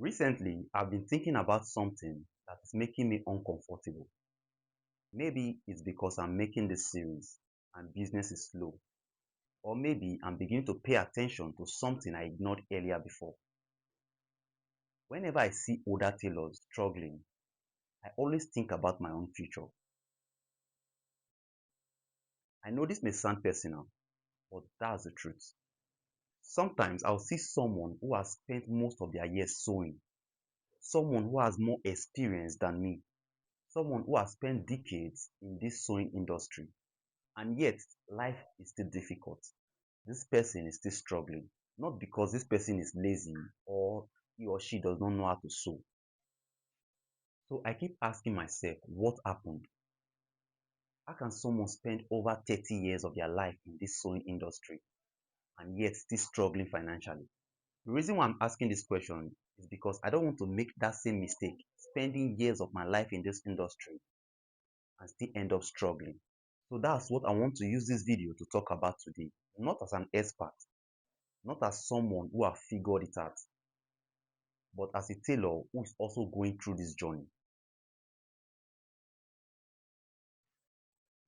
Recently, I've been thinking about something that is making me uncomfortable. Maybe it's because I'm making this series and business is slow, or maybe I'm beginning to pay attention to something I ignored earlier before. Whenever I see older tailors struggling, I always think about my own future. I know this may sound personal, but that's the truth. Sometimes I'll see someone who has spent most of their years sewing, someone who has more experience than me, someone who has spent decades in this sewing industry. And yet, life is still difficult. This person is still struggling. Not because this person is lazy or he or she does not know how to sew. So I keep asking myself, what happened? How can someone spend over 30 years of their life in this sewing industry and yet still struggling financially? The reason why I'm asking this question is because I don't want to make that same mistake, spending years of my life in this industry and still end up struggling. So that's what I want to use this video to talk about today. Not as an expert, not as someone who have figured it out, but as a tailor who is also going through this journey.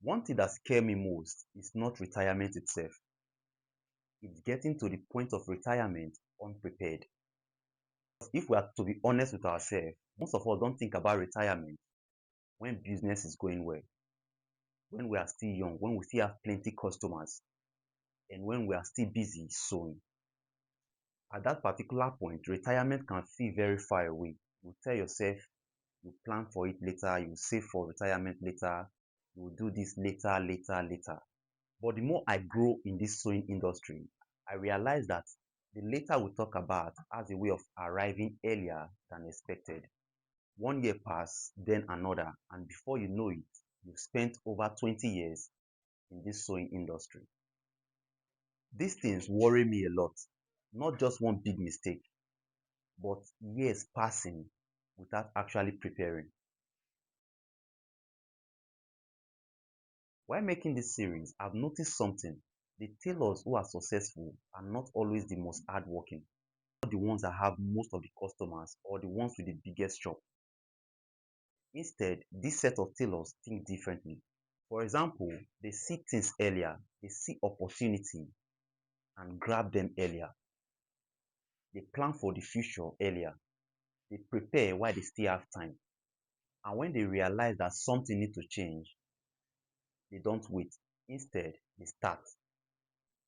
One thing that scares me most is not retirement itself. It's getting to the point of retirement unprepared. If we are to be honest with ourselves, most of us don't think about retirement when business is going well, when we are still young, when we still have plenty customers, and when we are still busy sewing. At that particular point, retirement can feel very far away. You tell yourself you plan for it later, you save for retirement later, you will do this later, later, later. But the more I grow in this sewing industry, I realize that the later we talk about has a way of arriving earlier than expected. 1 year pass, then another, and before you know it, you've spent over 20 years in this sewing industry. These things worry me a lot. Not just one big mistake, but years passing without actually preparing. While making this series, I've noticed something. The tailors who are successful are not always the most hardworking, not the ones that have most of the customers or the ones with the biggest shop. Instead, this set of tailors think differently. For example, they see things earlier, they see opportunity and grab them earlier. They plan for the future earlier. They prepare while they still have time. And when they realize that something needs to change, they don't wait. Instead, they start.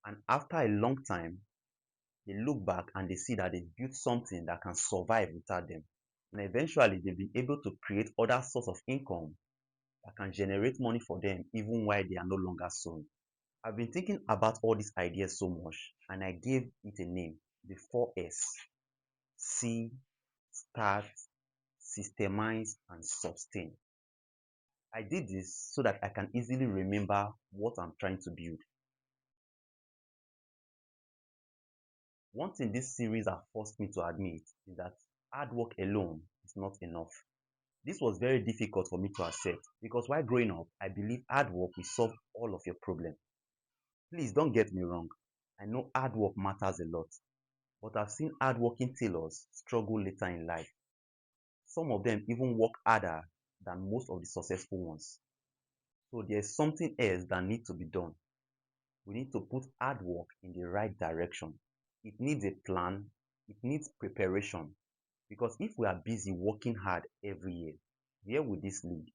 And after a long time, they look back and they see that they've built something that can survive without them. And eventually, they've been able to create other sources of income that can generate money for them even while they are no longer sewing. I've been thinking about all these ideas so much and I gave it a name, the 4S. See, start, systemize, and sustain. I did this so that I can easily remember what I'm trying to build. One thing this series has forced me to admit is that hard work alone is not enough. This was very difficult for me to accept because while growing up, I believe hard work will solve all of your problems. Please don't get me wrong. I know hard work matters a lot, but I've seen hardworking tailors struggle later in life. Some of them even work harder than most of the successful ones. So there's something else that needs to be done. We need to put hard work in the right direction. It needs a plan, it needs preparation. Because if we are busy working hard every year, where will this lead?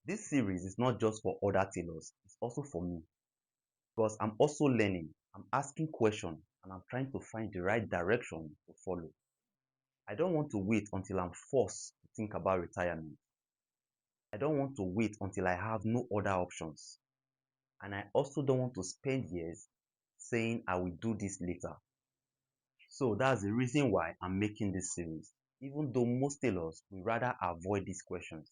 This series is not just for other tailors, it's also for me. Because I'm also learning, I'm asking questions, and I'm trying to find the right direction to follow. I don't want to wait until I'm forced to think about retirement. I don't want to wait until I have no other options. And I also don't want to spend years saying I will do this later. So that's the reason why I'm making this series, even though most tailors will rather avoid these questions.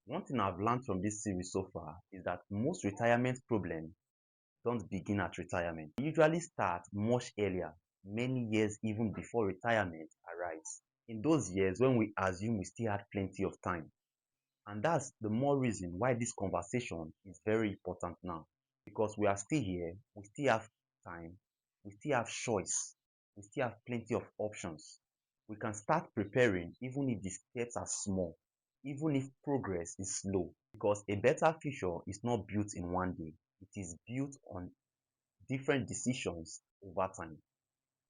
One thing I've learned from this series so far is that most retirement problems don't begin at retirement. They usually start much earlier, many years even before retirement arrives. In those years when we assume we still had plenty of time. And that's the more reason why this conversation is very important now. because we are still here, we still have time, we still have choice, we still have plenty of options. We can start preparing even if the steps are small, even if progress is slow, because a better future is not built in one day. It is built on different decisions over time.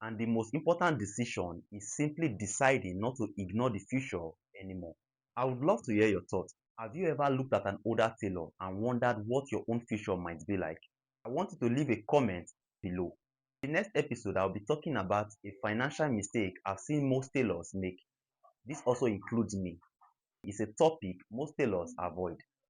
And the most important decision is simply deciding not to ignore the future anymore. I would love to hear your thoughts. Have you ever looked at an older tailor and wondered what your own future might be like? I want you to leave a comment below. In the next episode, I'll be talking about a financial mistake I've seen most tailors make. This also includes me. It's a topic most tailors avoid.